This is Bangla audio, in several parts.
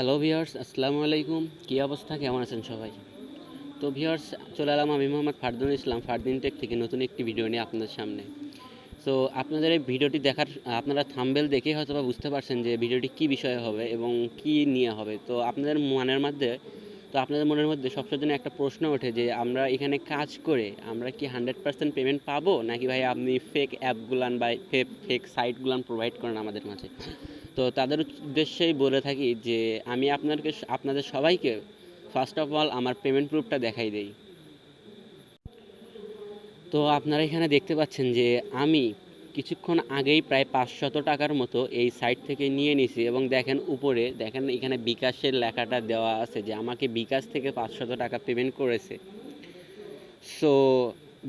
হ্যালো ভিউয়ার্স, আসসালামু আলাইকুম। কী অবস্থা, কেমন আছেন সবাই? তো ভিউয়ার্স, চলে এলাম আমি মোহাম্মদ ফারদুল ইসলাম ফারদিন টেক থেকে নতুন একটি ভিডিও নিয়ে আপনাদের সামনে। সো আপনাদের এই ভিডিওটি দেখার আপনারা থাম্বনেল দেখেই হয়তো বা বুঝতে পারছেন যে ভিডিওটি কী বিষয়ে হবে এবং কী নিয়ে হবে। তো আপনাদের মনের মধ্যে সবসময় একটা প্রশ্ন ওঠে যে আমরা এখানে কাজ করে আমরা কি 100% পেমেন্ট পাবো, নাকি ভাই আপনি ফেক অ্যাপগুলান বা ফেক সাইটগুলান প্রোভাইড করেন আমাদের মাঝে। তো তাদের উদ্দেশ্যেই বলে থাকি যে আমি আপনাদের সবাইকে ফার্স্ট অফ অল আমার পেমেন্ট প্রুফটা দেখাই দেই। তো আপনারা এখানে দেখতে পাচ্ছেন যে আমি কিছুক্ষণ আগেই প্রায় 500 টাকার মতো এই সাইট থেকে নিয়ে নিছি, এবং দেখেন উপরে দেখেন এখানে বিকাশের লেখাটা দেওয়া আছে যে আমাকে বিকাশ থেকে 500 টাকা পেমেন্ট করেছে। সো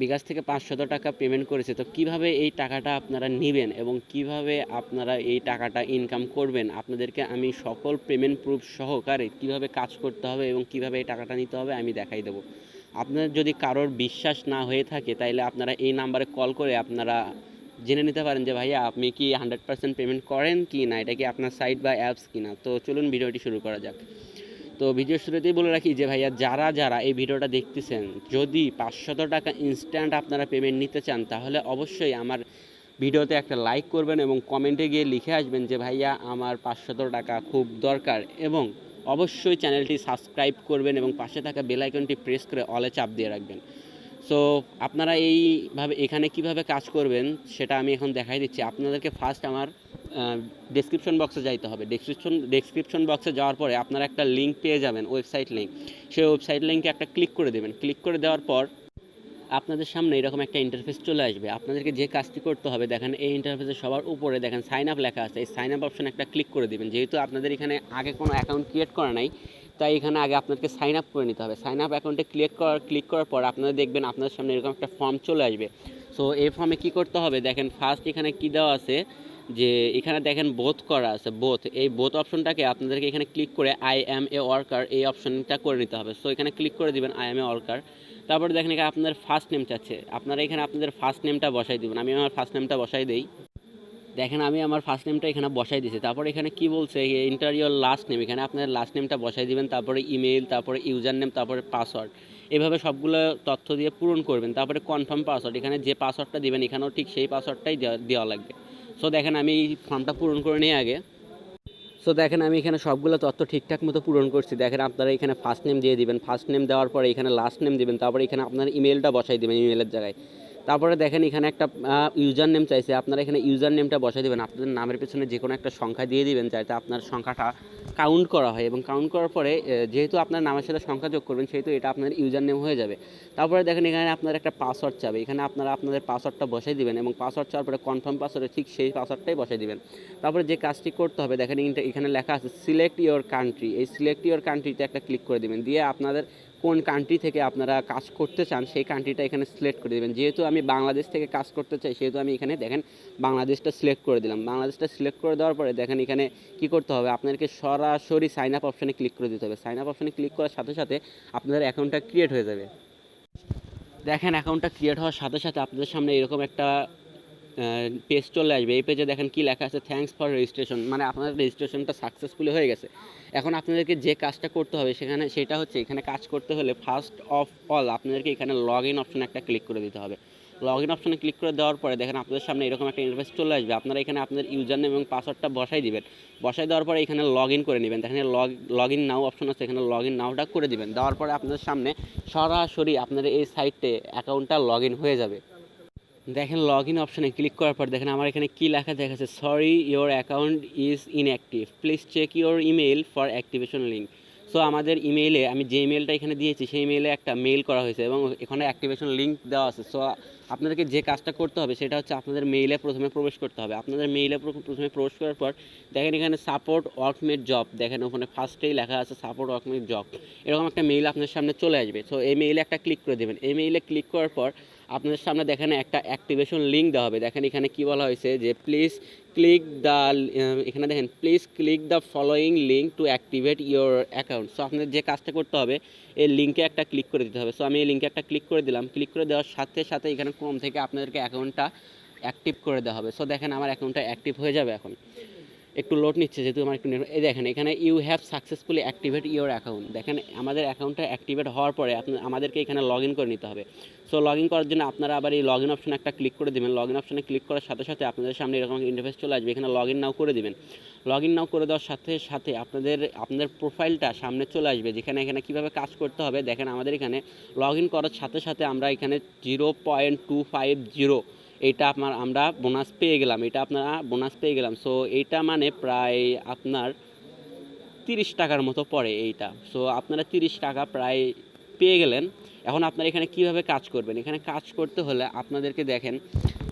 বিকাশ থেকে 500 টাকা পেমেন্ট করেছে। তো কিভাবে এই টাকাটা আপনারা নেবেন এবং কিভাবে আপনারা এই টাকাটা ইনকাম করবেন, আপনাদেরকে আমি সকল পেমেন্ট প্রুফ সহকারে কিভাবে কাজ করতে হবে এবং কিভাবে এই টাকাটা নিতে হবে আমি দেখাই দেবো। আপনার যদি কারোর বিশ্বাস না হয়ে থাকে তাইলে আপনারা এই নাম্বারে কল করে আপনারা জেনে নিতে পারেন যে ভাইয়া আপনি কি 100% পেমেন্ট করেন কি না, এটা কি আপনার সাইট বা অ্যাপস কিনা। তো চলুন ভিডিওটি শুরু করা যাক। তো ভিডিওর শুরুতেই বলে রাখি যে ভাইয়া যারা এই ভিডিওটা দেখতেছেন, যদি 500 টাকা ইনস্ট্যান্ট আপনারা পেমেন্ট নিতে চান তাহলে অবশ্যই আমার ভিডিওতে একটা লাইক করবেন এবং কমেন্টে গিয়ে লিখে আসবেন যে ভাইয়া আমার 500 টাকা খুব দরকার, এবং অবশ্যই চ্যানেলটি সাবস্ক্রাইব করবেন এবং পাশে থাকা বেল আইকনটি প্রেস করে অলে চাপ দিয়ে রাখবেন। সো আপনারা এইভাবে এখানে কিভাবে কাজ করবেন সেটা আমি এখন দেখাই দিচ্ছি। আপনাদেরকে ফার্স্ট আমার ডেসক্রিপশন বক্সে যাইতে হবে। ডেসক্রিপশন বক্সে যাওয়ার পরে আপনারা একটা লিঙ্ক পেয়ে যাবেন, ওয়েবসাইট লিঙ্ক। সেই ওয়েবসাইট লিঙ্কে একটা ক্লিক করে দেবেন। ক্লিক করে দেওয়ার পর আপনাদের সামনে এরকম একটা ইন্টারফেস চলে আসবে। আপনাদেরকে যে কাজটি করতে হবে, দেখেন এই ইন্টারফেসের সবার উপরে দেখেন সাইন আপ লেখা আছে। এই সাইন আপ অপশনে একটা ক্লিক করে দেবেন। যেহেতু আপনাদের এখানে আগে কোনো অ্যাকাউন্ট ক্রিয়েট করা নাই, তাই এখানে আগে আপনাদেরকে সাইন আপ করে নিতে হবে। সাইন আপ অ্যাকাউন্টে ক্লিক করার পর আপনারা দেখবেন আপনাদের সামনে এরকম একটা ফর্ম চলে আসবে। সো এই ফর্মে কী করতে হবে, দেখেন ফার্স্ট এখানে কী দেওয়া আছে যে এখানে দেখেন বোথ করা আছে। এই বোথ অপশনটাকে আপনাদেরকে এখানে ক্লিক করে আই অ্যাম এ ওয়ার্কার এই অপশনটা করে নিতে হবে। সো এখানে ক্লিক করে দিবেন আই অ্যাম এ ওয়ার্কার। তারপরে দেখেন এখানে আপনাদের ফার্স্ট নেম চাচ্ছে, আপনারা এখানে আপনাদের ফার্স্ট নেমটা বসাই দিবেন। আমি আমার ফার্স্ট নেমটা বসাই দেই। দেখেন আমি আমার ফার্স্ট নেমটা এখানে বসাই দিয়েছি। তারপরে এখানে কি বলছে, এন্টার ইওর লাস্ট নেম, এখানে আপনার লাস্ট নেমটা বসাই দিবেন। তারপরে ইমেল, তারপরে ইউজার নেম, তারপরে পাসওয়ার্ড, এভাবে সবগুলো তথ্য দিয়ে পূরণ করবেন। তারপরে কনফার্ম পাসওয়ার্ড, এখানে যে পাসওয়ার্ডটা দিবেন এখানেও ঠিক সেই পাসওয়ার্ডটাই দেওয়া লাগবে। সো দেখেন আমি এই ফর্মটা পূরণ করে নিই আগে। সো দেখেন আমি এখানে সবগুলো তথ্য ঠিকঠাক মতো পূরণ করছি। দেখেন আপনারা এখানে ফার্স্ট নেম দিয়ে দিবেন, ফার্স্ট নেম দেওয়ার পরে এখানে লাস্ট নেম দিবেন, তারপরে এখানে আপনার ইমেলটা বসাই দেবেন ইমেলের জায়গায়। তারপরে দেখেন এখানে একটা ইউজার নেম চাইছে, আপনারা এখানে ইউজার নেমটা বসাই দেবেন। আপনাদের নামের পেছনে যে কোনো একটা সংখ্যা দিয়ে দিবেন যাতে আপনার সংখ্যাটা কাউন্ট করা হয়, এবং কাউন্ট করার পরে যেহেতু আপনার নামের সাথে সংখ্যা যোগ করবেন সেহেতু এটা আপনার ইউজার নেম হয়ে যাবে। তারপরে দেখেন এখানে আপনার একটা পাসওয়ার্ড চাবে, এখানে আপনারা আপনাদের পাসওয়ার্ডটা বসাই দিবেন এবং পাসওয়ার্ড চাওয়ার পরে কনফার্ম পাসওয়ার্ডে ঠিক সেই পাসওয়ার্ডটাই বসাই দিবেন। তারপরে যে কাজটি করতে হবে, দেখেন এখানে লেখা আছে সিলেক্ট ইওর কান্ট্রি। এই সিলেক্ট ইওর কান্ট্রিতে একটা ক্লিক করে দেবেন, দিয়ে আপনাদের কোন কান্ট্রি থেকে আপনারা কাজ করতে চান সেই কান্ট্রিটা এখানে সিলেক্ট করে দেবেন। যেহেতু আমি বাংলাদেশ থেকে কাজ করতে চাই সেহেতু আমি এখানে দেখেন বাংলাদেশটা সিলেক্ট করে দিলাম। বাংলাদেশটা সিলেক্ট করে দেওয়ার পরে দেখেন এখানে কী করতে হবে, আপনাদেরকে সরাসরি সাইন আপ অপশানে ক্লিক করে দিতে হবে। সাইন আপ অপশানে ক্লিক করার সাথে সাথে আপনাদের অ্যাকাউন্টটা ক্রিয়েট হয়ে যাবে। দেখেন অ্যাকাউন্টটা ক্রিয়েট হওয়ার সাথে সাথে আপনাদের সামনে এরকম একটা পেজ চলে আসবে। এই পেজে দেখেন কি লেখা আছে, থ্যাঙ্কস ফর রেজিস্ট্রেশন, মানে আপনাদের রেজিস্ট্রেশনটা সাকসেসফুলি হয়ে গেছে। এখন আপনাদেরকে যে কাজটা করতে হবে সেটা হচ্ছে এখানে কাজ করতে হলে ফার্স্ট অফ অল আপনাদেরকে এখানে লগ ইন অপশানে একটা ক্লিক করে দিতে হবে। লগ ইন অপশানে ক্লিক করে দেওয়ার পরে দেখেন আপনাদের সামনে এরকম একটা ইন্টারফেস চলে আসবে। আপনারা এখানে আপনাদের ইউজার নেম এবং পাসওয়ার্ডটা বসাই দিবেন। বসাই দেওয়ার পরে এখানে লগ ইন করে নেবেন। দেখেন লগ ইন নাও অপশন আছে, এখানে লগ ইন নাওটা করে দিবেন। দেওয়ার পরে আপনাদের সামনে সরাসরি আপনাদের এই সাইটে অ্যাকাউন্টটা লগ ইন হয়ে যাবে। দেখেন লগ ইন অপশানে ক্লিক করার পর দেখেন আমার এখানে কী লেখা দেখাচ্ছে, sorry your account is inactive, please check your email for activation link. So আমাদের ইমেইলে আমি যে ইমেলটা এখানে দিয়েছি সেই ইমেইলে একটা মেল করা হয়েছে এবং এখানে অ্যাক্টিভেশন লিঙ্ক দেওয়া আছে। সো আপনাদেরকে যে কাজটা করতে হবে সেটা হচ্ছে আপনাদের মেইলে প্রথমে প্রবেশ করতে হবে। আপনাদের মেইলে প্রথমে প্রবেশ করার পর দেখেন এখানে সাপোর্ট ওয়ার্কমেট জব, দেখেন ওখানে ফার্স্টেই লেখা আছে সাপোর্ট ওয়ার্কমেট জব। এরকম একটা মেইল আপনার সামনে চলে আসবে। সো এই মেইলে একটা ক্লিক করে দেবেন। এই মেইলে ক্লিক করার পর আপনাদের সামনে দেখেন একটা অ্যাক্টিভেশন লিঙ্ক দেওয়া হবে। দেখেন এখানে কি বলা হয়েছে যে প্লিজ ক্লিক দ্য, এখানে দেখেন please click the following link to activate your account. So আপনাদের যে কাজটা করতে হবে এই লিঙ্কে একটা ক্লিক করে দিতে হবে। সো আমি এই লিঙ্কে একটা ক্লিক করে দিলাম। ক্লিক করে দেওয়ার সাথে সাথে এখানে ক্রোম থেকে আপনাদেরকে অ্যাকাউন্টটা অ্যাক্টিভ করে দেওয়া হবে। সো দেখেন আমার অ্যাকাউন্টটা অ্যাক্টিভ হয়ে যাবে এখন। একটু লোড নিচ্ছে যেহেতু আমার একটু এই দেখেন এখানে you have successfully activate your account. দেখেন আমাদের অ্যাকাউন্টটা অ্যাক্টিভেট হওয়ার পরে আমাদেরকে এখানে লগ ইন করে নিতে হবে। সো লগ ইন করার জন্য আপনারা আবার এই লগ ইন অপশনে একটা ক্লিক করে দেবেন। লগ ইন অপশনে ক্লিক করার সাথে সাথে আপনাদের সামনে এরকম ইন্টারফেস চলে আসবে, এখানে লগ ইন নাও করে দেবেন। লগ ইন নাও করে দেওয়ার সাথে সাথে আপনাদের প্রোফাইলটা সামনে চলে আসবে, যেখানে এখানে কীভাবে কাজ করতে হবে দেখেন। আমাদের এখানে লগ ইন করার সাথে সাথে আমরা এখানে 0.250 এইটা আমরা বোনাস পেয়ে গেলাম, এটা আপনারা বোনাস পেয়ে গেলাম। সো এইটা মানে প্রায় আপনার 30 টাকার মতো পড়ে এইটা। সো আপনারা 30 টাকা প্রায় পেয়ে গেলেন। এখন আপনারা এখানে কিভাবে কাজ করবেন, এখানে কাজ করতে হলে আপনাদেরকে দেখেন,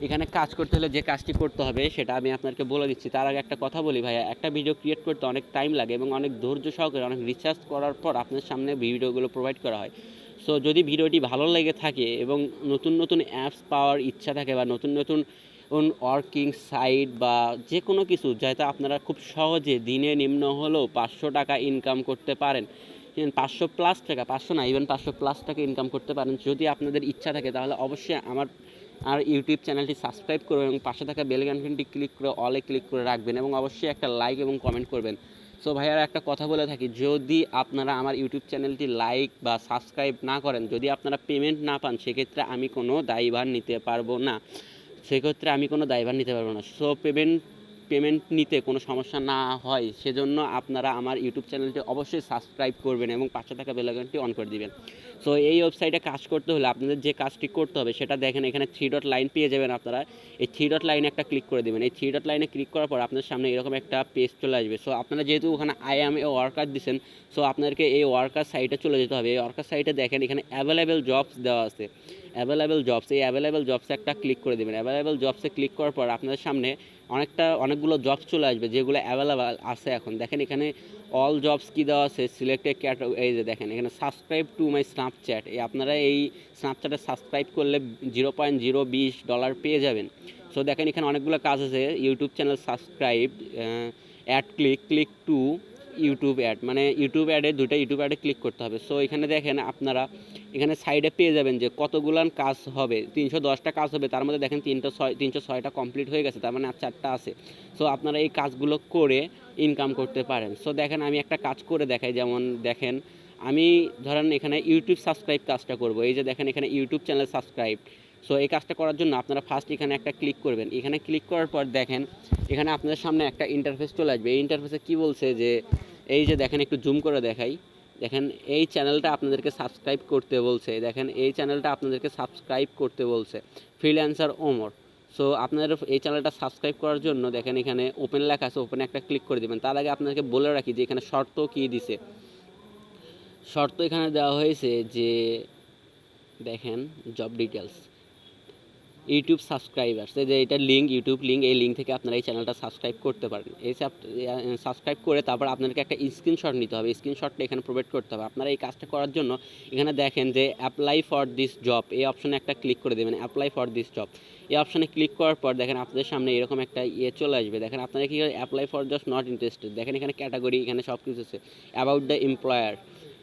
এখানে কাজ করতে হলে যে কাজটি করতে হবে সেটা আমি আপনাকে বলে দিচ্ছি। তার আগে একটা কথা বলি ভাইয়া, একটা ভিডিও ক্রিয়েট করতে অনেক টাইম লাগে এবং অনেক ধৈর্য সহকারে অনেক রিসার্চ করার পর আপনার সামনে ভিডিওগুলো প্রোভাইড করা হয়। সো যদি ভিডিওটি ভালো লেগে থাকে এবং নতুন নতুন অ্যাপস পাওয়ার ইচ্ছা থাকে বা নতুন নতুন ওয়ার্কিং সাইট বা যে কোনো কিছু যাতে আপনারা খুব সহজে দিনে নিম্ন হলেও 500 টাকা ইনকাম করতে পারেন, 500 প্লাস টাকা, 500 না ইভেন 500 প্লাস টাকা ইনকাম করতে পারেন, যদি আপনাদের ইচ্ছা থাকে তাহলে অবশ্যই আর ইউটিউব চ্যানেলটি সাবস্ক্রাইব করবেন এবং পাশে থাকা বেল আইকনটি ক্লিক করে অলে ক্লিক করে রাখবেন এবং অবশ্যই একটা লাইক এবং কমেন্ট করবেন। সো ভাইয়ারা একটা কথা বলে থাকি, যদি আপনারা আমার ইউটিউব চ্যানেলটি লাইক বা সাবস্ক্রাইব না করেন, যদি আপনারা পেমেন্ট না পান, সেক্ষেত্রে আমি কোনো দায়ভার নিতে পারবো না। সো পেমেন্ট নিতে কোনো সমস্যা না হয় সেজন্য আপনারা আমার ইউটিউব চ্যানেলটি অবশ্যই সাবস্ক্রাইব করবেন এবং পাশে থাকা বেল আইকনটি অন করে দিবেন। সো এই ওয়েবসাইটে কাজ করতে হলে আপনাদের যে কাজটি করতে হবে সেটা দেখেন, এখানে 3 ডট লাইন পেয়ে যাবেন আপনারা। এই 3 ডট লাইনে একটা ক্লিক করে দেবেন। এই 3 ডট লাইনে ক্লিক করার পর আপনার সামনে এরকম একটা পেজ চলে আসবে। সো আপনারা যেহেতু ওখানে আই অ্যাম এ ওয়ার্কার দিচ্ছেন, সো আপনাদেরকে এই ওয়ার্কার সাইটে চলে যেতে হবে। এই ওয়ার্কার সাইটে দেখেন এখানে অ্যাভেলেবেল জবস দেওয়া আছে, অ্যাভেলেবেল জবস। এই অ্যাভেলেবেল জবসে একটা ক্লিক করে দেবেন। অ্যাভেলেবেল জবসে ক্লিক করার পর আপনাদের সামনে অনেকগুলো জবস চলে আসবে যেগুলো অ্যাভেলেবেল আছে এখন। দেখেন এখানে অল জবস কি দেওয়া আছে, সিলেক্টেড ক্যাটাগরি। এই যে দেখেন এখানে সাবস্ক্রাইব টু মাই স্ন্যাপচ্যাট, আপনারা এই স্ন্যাপচ্যাটে সাবস্ক্রাইব করলে $0.020 পেয়ে যাবেন। সো দেখেন এখানে অনেকগুলো কাজ আছে, YouTube channel subscribe, ad click to YouTube ad, মানে ইউটিউব অ্যাডে দুটো ইউটিউব অ্যাডে ক্লিক করতে হবে। সো এখানে দেখেন আপনারা এখানে সাইডে পেয়ে যাবেন যে কতগুলান কাজ হবে, 310টা কাজ হবে, তার মধ্যে দেখেন 306টা কমপ্লিট হয়ে গেছে, তার মানে আর 4টা আছে। সো আপনারা এই কাজগুলো করে ইনকাম করতে পারেন। সো দেখেন আমি একটা কাজ করে দেখাই, যেমন দেখেন আমি ধরেন এখানে ইউটিউব সাবস্ক্রাইব কাজটা করব। এই যে দেখেন এখানে ইউটিউব চ্যানেল সাবস্ক্রাইব। সো এই কাজটা করার জন্য আপনারা ফার্স্ট এখানে একটা ক্লিক করবেন। এখানে ক্লিক করার পর দেখেন এখানে আপনাদের সামনে একটা ইন্টারফেস চলে আসবে। এই ইন্টারফেসে কি বলছে যে এই যে দেখেন একটু জুম করে দেখাই, দেখেন এই চ্যানেলটা আপনাদেরকে সাবস্ক্রাইব করতে বলছে, দেখেন এই চ্যানেলটা আপনাদেরকে সাবস্ক্রাইব করতে বলছে, ফ্রিল্যান্সার ওমর। সো আপনাদের এই চ্যানেলটা সাবস্ক্রাইব করার জন্য দেখেন এখানে ওপেন লেখা আছে, ওপেনে একটা ক্লিক করে দেবেন। তার আগে আপনাদেরকে বলে রাখি যে এখানে শর্ত কী দিছে। শর্ত এখানে দেওয়া হয়েছে যে দেখেন জব ডিটেলস, ইউটিউব সাবস্ক্রাইবার্স, যে এটা লিঙ্ক, ইউটিউব লিঙ্ক, এই লিঙ্ক থেকে আপনারা এই চ্যানেলটা সাবস্ক্রাইব করতে পারেন। এই সাবস্ক্রাইব করে তারপর আপনাদেরকে একটা স্ক্রিনশট নিতে হবে, স্ক্রিনশটটা এখানে প্রোভাইড করতে হবে। আপনারা এই কাজটা করার জন্য এখানে দেখেন যে অ্যাপ্লাই ফর দিস জব, এই অপশনে একটা ক্লিক করে দেবেন, অ্যাপ্লাই ফর দিস জব। এই অপশনে ক্লিক করার পর দেখেন আপনাদের সামনে এরকম একটা চলে আসবে। দেখেন আপনারা কি apply for just not interested, দেখেন এখানে ক্যাটাগরি, এখানে সব কিছু আছে, অ্যাবাউট দ্য এমপ্লয়ার,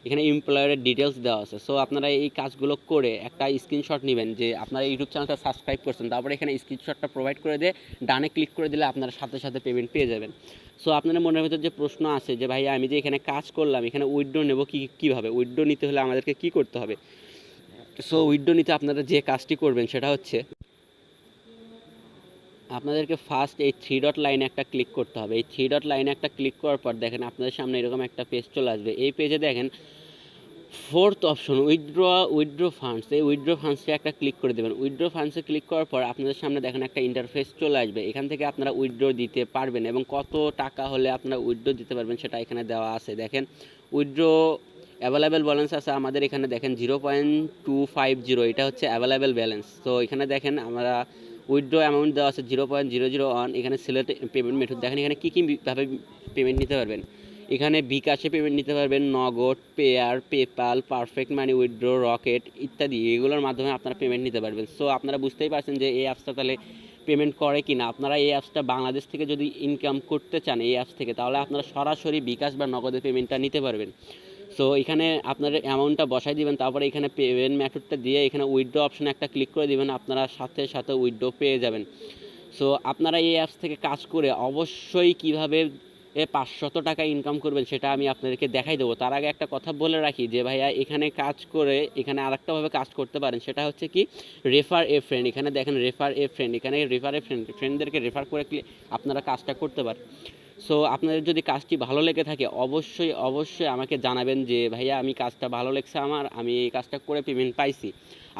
এখানে এমপ্লয়ারের ডিটেলস দেওয়া আছে। সো আপনারা এই কাজগুলো করে একটা স্ক্রিনশট নেবেন যে আপনারা ইউটিউব চ্যানেলটা সাবস্ক্রাইব করছেন, তারপরে এখানে স্ক্রিনশটটা প্রোভাইড করে দিয়ে ডানে ক্লিক করে দিলে আপনারা সাথে সাথে পেমেন্ট পেয়ে যাবেন। সো আপনাদের মনের ভিতর যে প্রশ্ন আছে যে ভাই আমি যে এখানে কাজ করলাম, এখানে উইথড্র নেব কীভাবে, উইথড্র নিতে হলে আমাদেরকে কী করতে হবে। সো উইথড্র নিতে আপনারা যে কাজটি করবেন সেটা হচ্ছে আপনাদেরকে ফার্স্ট এই 3 ডট লাইনে একটা ক্লিক করতে হবে। এই 3 ডট লাইনে একটা ক্লিক করার পর দেখেন আপনাদের সামনে এরকম একটা পেজ চলে আসবে। এই পেজে দেখেন ফোর্থ অপশন উইথড্র ফান্ডস, এই উইথড্র ফান্ডসে একটা ক্লিক করে দেবেন। উইথড্র ফান্ডসে ক্লিক করার পর আপনাদের সামনে দেখেন একটা ইন্টারফেস চলে আসবে। এখান থেকে আপনারা উইথড্র দিতে পারবেন এবং কত টাকা হলে আপনারা উইথড্র দিতে পারবেন সেটা এখানে দেওয়া আছে। দেখেন উইথড্র অ্যাভেলেবেল ব্যালেন্স আছে আমাদের এখানে, দেখেন 0.250, এটা হচ্ছে অ্যাভেলেবেল ব্যালেন্স। তো এখানে দেখেন আমরা উইথড্র অ্যামাউন্ট দেওয়া আছে 0.001। এখানে সিলেক্ট পেমেন্ট মেথড, দেখেন এখানে কী কীভাবে পেমেন্ট নিতে পারবেন। এখানে বিকাশে পেমেন্ট নিতে পারবেন, নগদ, পেয়ার, পেপাল, পারফেক্ট মানি উইথড্র, রকেট ইত্যাদি, এগুলোর মাধ্যমে আপনারা পেমেন্ট নিতে পারবেন। সো আপনারা বুঝতেই পারছেন যে এই অ্যাপসটা তাহলে পেমেন্ট করে কি না। আপনারা এই অ্যাপসটা বাংলাদেশ থেকে যদি ইনকাম করতে চান এই অ্যাপস থেকে, তাহলে আপনারা সরাসরি বিকাশ বা নগদে পেমেন্টটা নিতে পারবেন। সো এখানে আপনার অ্যামাউন্টটা বসাই দিবেন, তারপরে এখানে পেমেন্ট মেথডটা দিয়ে এখানে উইথড্র অপশানে একটা ক্লিক করে দিবেন, আপনারা সাথে সাথে উইথড্র পেয়ে যাবেন। সো আপনারা এই অ্যাপস থেকে কাজ করে অবশ্যই কীভাবে 500 টাকা ইনকাম করবেন সেটা আমি আপনাদেরকে দেখাই দেবো। তার আগে একটা কথা বলে রাখি যে ভাইয়া এখানে কাজ করে এখানে আরেকটাভাবে কাজ করতে পারেন, সেটা হচ্ছে কি রেফার এ ফ্রেন্ড। এখানে দেখেন রেফার এ ফ্রেন্ড, এখানে রেফার এ ফ্রেন্ডদেরকে রেফার করে আপনারা কাজটা করতে পারেন। সো আপনাদের যদি কাজটি ভালো লেগে থাকে অবশ্যই অবশ্যই আমাকে জানাবেন যে ভাইয়া আমি কাজটা ভালো লেগেছে আমার, আমি এই কাজটা করে পেমেন্ট পাইছি।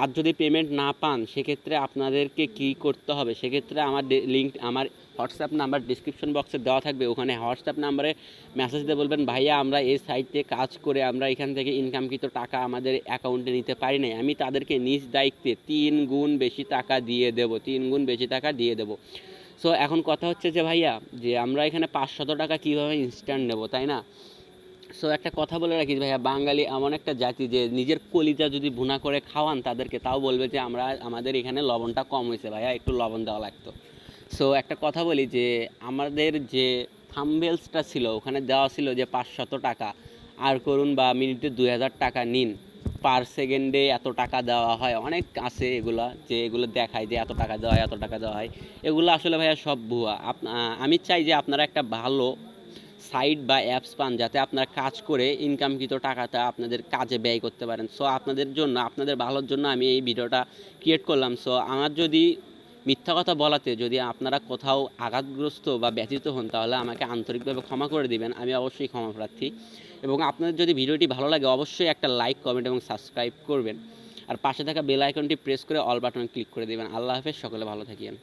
আর যদি পেমেন্ট না পান সেক্ষেত্রে আপনাদেরকে কি করতে হবে, সেক্ষেত্রে আমার লিঙ্ক, আমার হোয়াটসঅ্যাপ নাম্বার ডিসক্রিপশন বক্সে দেওয়া থাকবে, ওখানে হোয়াটসঅ্যাপ নাম্বারে মেসেজ দিয়ে বলবেন ভাইয়া আমরা এই সাইটে কাজ করে আমরা এখান থেকে ইনকামকৃত টাকা আমাদের অ্যাকাউন্টে নিতে পারি নাই, আমি তাদেরকে নিজ দায়িত্বে 3 গুণ বেশি টাকা দিয়ে দেবো, 3 গুণ বেশি টাকা দিয়ে দেবো। সো এখন কথা হচ্ছে যে ভাইয়া যে আমরা এখানে 500 টাকা কীভাবে ইনস্ট্যান্ট নেব, তাই না? সো একটা কথা বলে রাখি ভাইয়া, বাঙালি এমন একটা জাতি যে নিজের কলিজা যদি ভুনা করে খাওয়ান তাদেরকে, তাও বলবে যে আমাদের এখানে লবণটা কম হয়েছে ভাইয়া, একটু লবণ দেওয়া লাগতো। সো একটা কথা বলি যে আমাদের যে থাম্বনেলসটা ছিল ওখানে দেওয়া ছিল যে 500 টাকা আর করুন বা মিনিটে 2000 টাকা নিন, পার সেকেন্ডে এত টাকা দেওয়া হয়, অনেক আছে এগুলা যে এগুলো দেখায় যে এত টাকা দেওয়া হয় এত টাকা দেওয়া হয়, এগুলো আসলে ভাইয়া সব ভুয়া। আমি চাই যে আপনারা একটা ভালো সাইট বা অ্যাপস পান যাতে আপনারা কাজ করে ইনকামকৃত টাকাটা আপনাদের কাজে ব্যয় করতে পারেন। সো আপনাদের জন্য, আপনাদের ভালোর জন্য আমি এই ভিডিওটা ক্রিয়েট করলাম। সো আমার যদি মিথ্যা কথা বলাতে যদি আপনারা কোথাও আঘাতগ্রস্ত বা ব্যথিত হন তাহলে আমাকে আন্তরিকভাবে ক্ষমা করে দিবেন, আমি অবশ্যই ক্ষমা প্রার্থী। এবং আপনাদের যদি ভিডিওটি ভালো লাগে অবশ্যই একটা লাইক, কমেন্ট এবং সাবস্ক্রাইব করবেন। আর পাশে থাকা বেল আইকনটি প্রেস করে অল বাটনে ক্লিক করে দেবেন। আল্লাহ হাফেজ, সকলে ভালো থাকেন।